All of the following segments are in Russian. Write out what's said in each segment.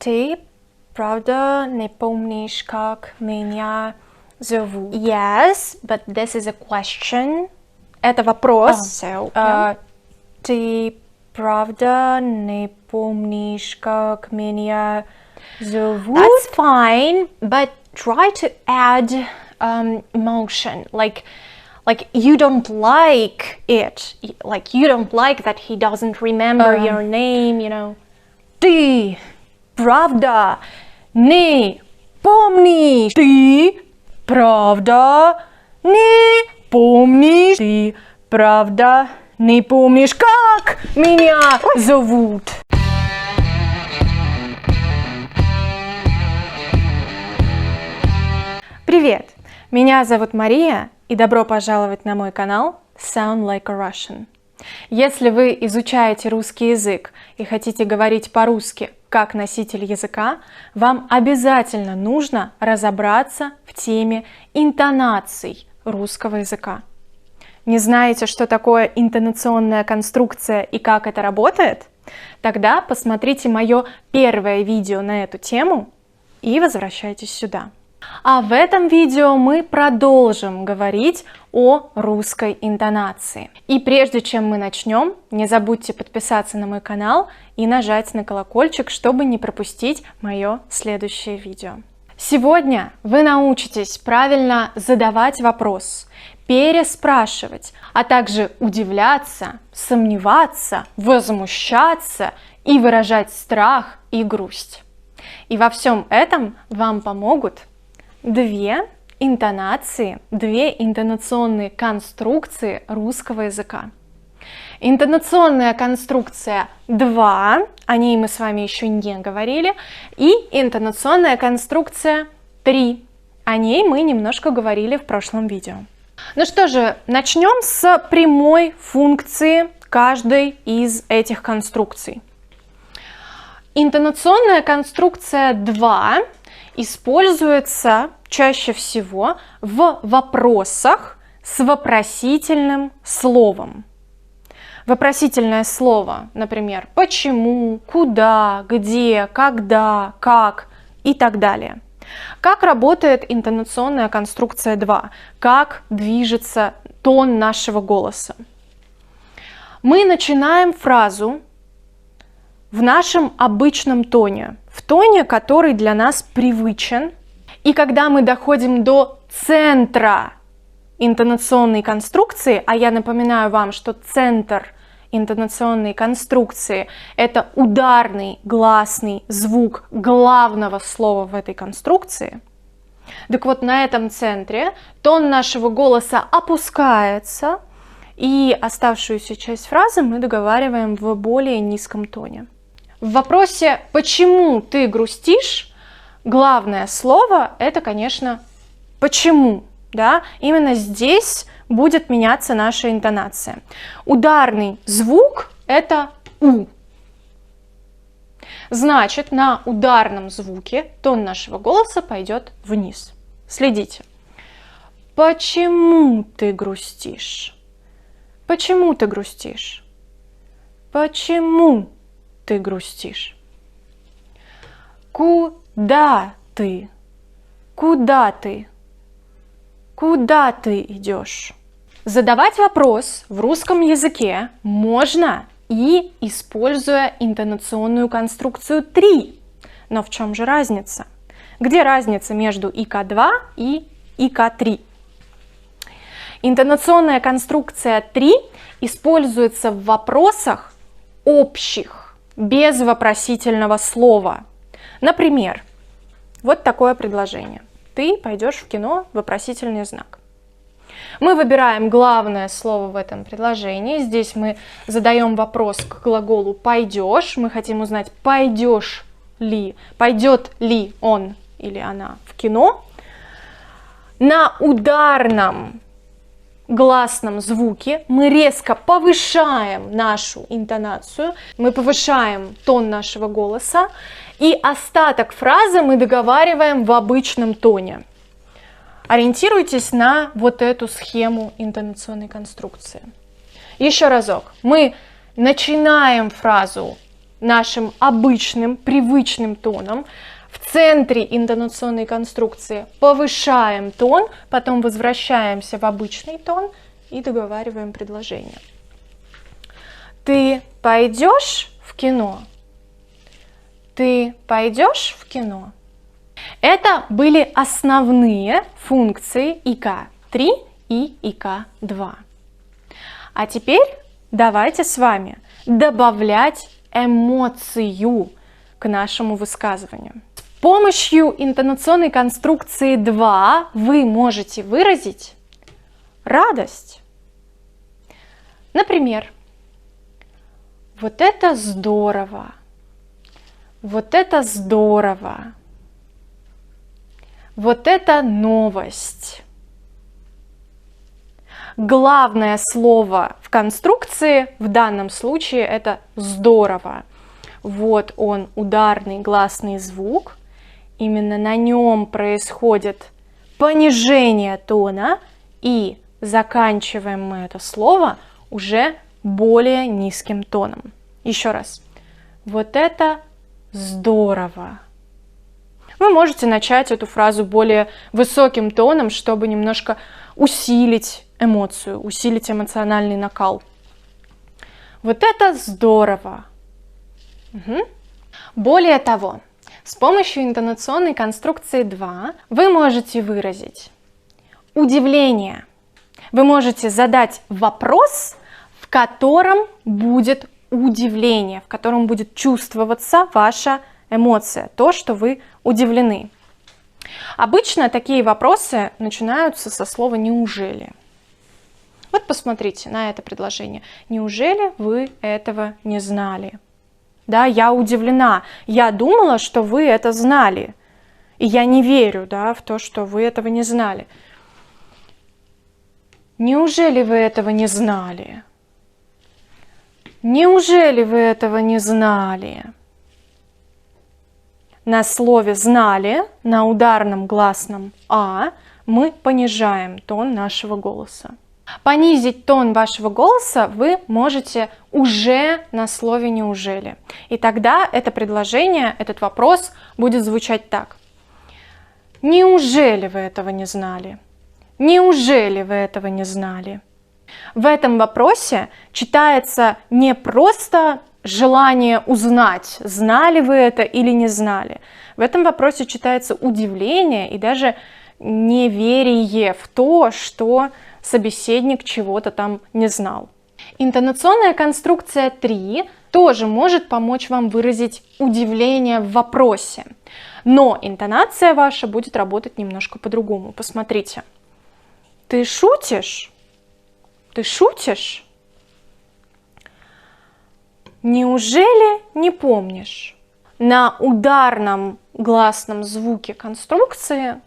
Ты, правда, не помнишь, как меня зовут? Yes, but this is a question. Это вопрос. So, yeah. Ты, правда, не помнишь, как меня зовут? That's fine, but try to add emotion. Like you don't like it. Like you don't like that he doesn't remember your name, you know. Ты, правда, не помнишь? Ты, правда, не помнишь? Ты, правда, не помнишь, как меня зовут? Привет! Меня зовут Мария, и добро пожаловать на мой канал Sound Like a Russian. Если вы изучаете русский язык и хотите говорить по-русски как носитель языка, вам обязательно нужно разобраться в теме интонаций русского языка. Не знаете, что такое интонационная конструкция и как это работает? Тогда посмотрите мое первое видео на эту тему и возвращайтесь сюда. А в этом видео мы продолжим говорить о русской интонации. И прежде чем мы начнем, не забудьте подписаться на мой канал и нажать на колокольчик, чтобы не пропустить мое следующее видео. Сегодня вы научитесь правильно задавать вопрос, переспрашивать, а также удивляться, сомневаться, возмущаться и выражать страх и грусть. И во всем этом вам помогут две интонации, две интонационные конструкции русского языка. Интонационная конструкция 2, о ней мы с вами еще не говорили, и интонационная конструкция 3, о ней мы немножко говорили в прошлом видео. Ну что же, начнем с прямой функции каждой из этих конструкций. Интонационная конструкция 2 используется чаще всего в вопросах с вопросительным словом. Вопросительное слово, например, почему, куда, где, когда, как и так далее. Как работает интонационная конструкция 2? Как движется тон нашего голоса? Мы начинаем фразу в нашем обычном тоне, в тоне, который для нас привычен. И когда мы доходим до центра интонационной конструкции, а я напоминаю вам, что центр интонационной конструкции – это ударный гласный звук главного слова в этой конструкции, так вот на этом центре тон нашего голоса опускается, и оставшуюся часть фразы мы договариваем в более низком тоне. В вопросе «почему ты грустишь?» главное слово – это, конечно, «почему?». Да? Именно здесь будет меняться наша интонация. Ударный звук – это «у». Значит, на ударном звуке тон нашего голоса пойдет вниз. Следите. Почему ты грустишь? Почему ты грустишь? Почему ты грустишь? Куда ты? Куда ты? Куда ты идешь? Задавать вопрос в русском языке можно и используя интонационную конструкцию 3. Но в чем же разница? Где разница между ИК2 и ИК3? Интонационная конструкция 3 используется в вопросах общих, без вопросительного слова. Например, вот такое предложение. Ты пойдешь в кино, вопросительный знак. Мы выбираем главное слово в этом предложении. Здесь мы задаем вопрос к глаголу «пойдешь». Мы хотим узнать, пойдет ли он или она в кино. На ударном гласном звуке мы резко повышаем нашу интонацию, мы повышаем тон нашего голоса, и остаток фразы мы договариваем в обычном тоне. Ориентируйтесь на вот эту схему интонационной конструкции. Еще разок. Мы начинаем фразу нашим обычным, привычным тоном. В центре интонационной конструкции повышаем тон, потом возвращаемся в обычный тон и договариваем предложение. Ты пойдешь в кино? Ты пойдешь в кино? Это были основные функции ИК-3 и ИК-2. А теперь давайте с вами добавлять эмоцию к нашему высказыванию. С помощью интонационной конструкции 2 вы можете выразить радость. Например, вот это здорово, вот это здорово, вот это новость. Главное слово в конструкции в данном случае это здорово. Вот он, ударный гласный звук. Именно на нем происходит понижение тона, и заканчиваем мы это слово уже более низким тоном. Еще раз. Вот это здорово. Вы можете начать эту фразу более высоким тоном, чтобы немножко усилить эмоцию, усилить эмоциональный накал. Вот это здорово. Угу. Более того, с помощью интонационной конструкции 2 вы можете выразить удивление. Вы можете задать вопрос, в котором будет удивление, в котором будет чувствоваться ваша эмоция, то, что вы удивлены. Обычно такие вопросы начинаются со слова «неужели?». Вот посмотрите на это предложение. Неужели вы этого не знали? Да, я удивлена. Я думала, что вы это знали. И я не верю, да, в то, что вы этого не знали. Неужели вы этого не знали? Неужели вы этого не знали? На слове «знали», на ударном гласном «а» мы понижаем тон нашего голоса. Понизить тон вашего голоса вы можете уже на слове «неужели». И тогда это предложение, этот вопрос будет звучать так. Неужели вы этого не знали? Неужели вы этого не знали? В этом вопросе читается не просто желание узнать, знали вы это или не знали. В этом вопросе читается удивление и даже неверие в то, что собеседник чего-то там не знал. Интонационная конструкция 3 тоже может помочь вам выразить удивление в вопросе, но интонация ваша будет работать немножко по-другому. Посмотрите. Ты шутишь? Ты шутишь? Неужели не помнишь? На ударном гласном звуке конструкции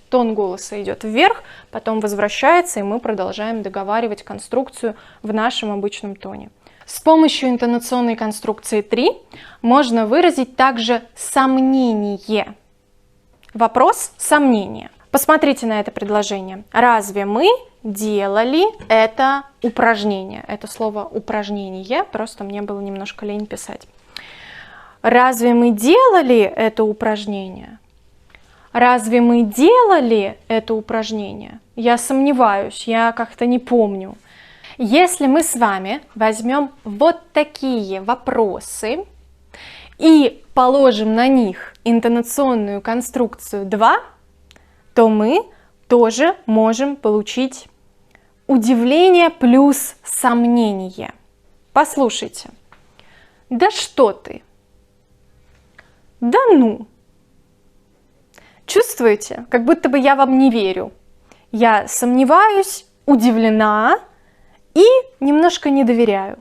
тон голоса идет вверх, потом возвращается, и мы продолжаем договаривать конструкцию в нашем обычном тоне. С помощью интонационной конструкции 3 можно выразить также сомнение. Вопрос – сомнение. Посмотрите на это предложение. Разве мы делали это упражнение? Это слово «упражнение», просто мне было немножко лень писать. Разве мы делали это упражнение? Разве мы делали это упражнение? Я сомневаюсь, я как-то не помню. Если мы с вами возьмем вот такие вопросы и положим на них интонационную конструкцию 2, то мы тоже можем получить удивление плюс сомнение. Послушайте. Да что ты? Да ну. Чувствуете? Как будто бы я вам не верю. Я сомневаюсь, удивлена и немножко не доверяю.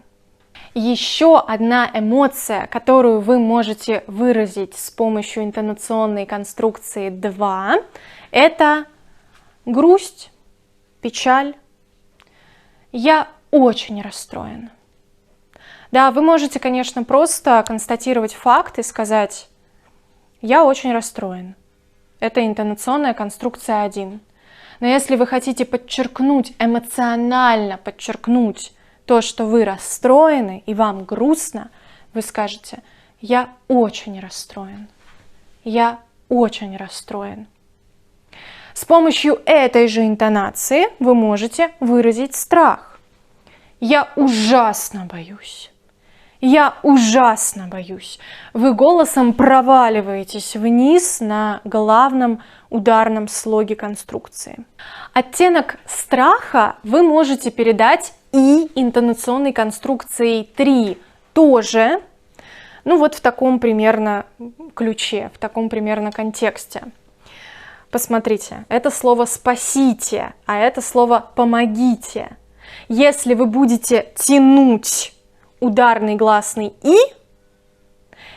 Еще одна эмоция, которую вы можете выразить с помощью интонационной конструкции 2, это грусть, печаль. Я очень расстроен. Да, вы можете, конечно, просто констатировать факт и сказать: я очень расстроен. Это интонационная конструкция 1. Но если вы хотите подчеркнуть, эмоционально подчеркнуть то, что вы расстроены и вам грустно, вы скажете: «Я очень расстроен». «Я очень расстроен». С помощью этой же интонации вы можете выразить страх. «Я ужасно боюсь». «Я ужасно боюсь». Вы голосом проваливаетесь вниз на главном ударном слоге конструкции. Оттенок страха вы можете передать и интонационной конструкцией 3 тоже, вот в таком примерно ключе, в таком примерно контексте. Посмотрите, это слово «спасите», а это слово «помогите». Если вы будете тянуть ударный гласный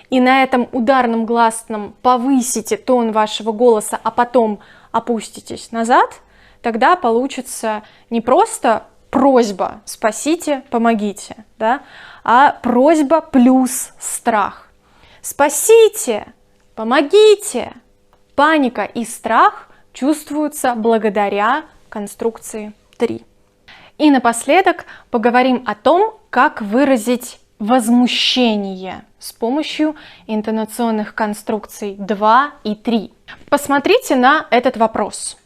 и на этом ударном гласном повысите тон вашего голоса, а потом опуститесь назад, тогда получится не просто просьба «спасите, помогите», да, а просьба плюс страх. «Спасите, помогите». Паника и страх чувствуются благодаря конструкции 3. И напоследок поговорим о том, как выразить возмущение с помощью интонационных конструкций 2 и 3. Посмотрите на этот вопрос.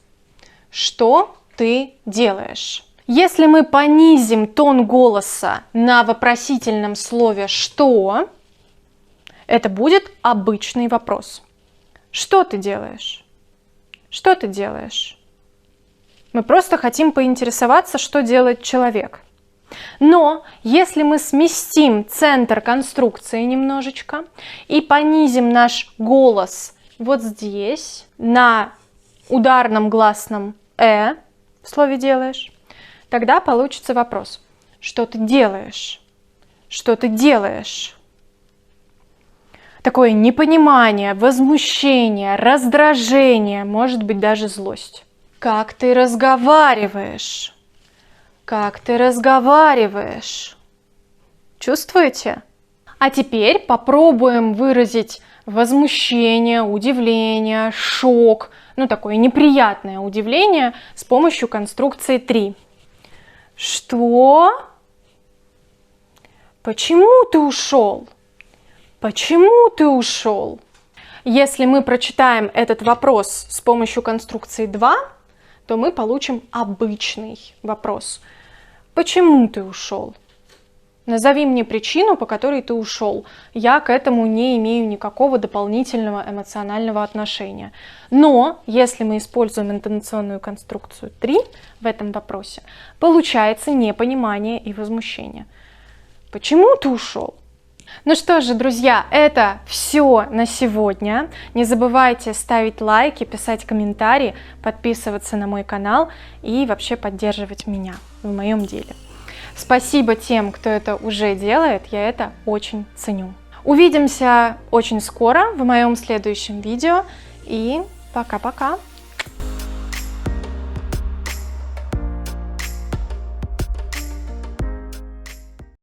Что ты делаешь? Если мы понизим тон голоса на вопросительном слове «что», это будет обычный вопрос. Что ты делаешь? Что ты делаешь? Мы просто хотим поинтересоваться, что делает человек. Но если мы сместим центр конструкции немножечко и понизим наш голос вот здесь, на ударном гласном «э» в слове «делаешь», тогда получится вопрос. Что ты делаешь? Что ты делаешь? Такое непонимание, возмущение, раздражение, может быть даже злость. Как ты разговариваешь? Как ты разговариваешь? Чувствуете? А теперь попробуем выразить возмущение, удивление, шок, такое неприятное удивление с помощью конструкции 3. Что? Почему ты ушел? Почему ты ушел? Если мы прочитаем этот вопрос с помощью конструкции 2, то мы получим обычный вопрос. Почему ты ушел? Назови мне причину, по которой ты ушел. Я к этому не имею никакого дополнительного эмоционального отношения. Но если мы используем интонационную конструкцию 3 в этом вопросе, получается непонимание и возмущение. Почему ты ушел? Ну что же, друзья, это все на сегодня. Не забывайте ставить лайки, писать комментарии, подписываться на мой канал и вообще поддерживать меня в моем деле. Спасибо тем, кто это уже делает, я это очень ценю. Увидимся очень скоро в моем следующем видео и пока-пока!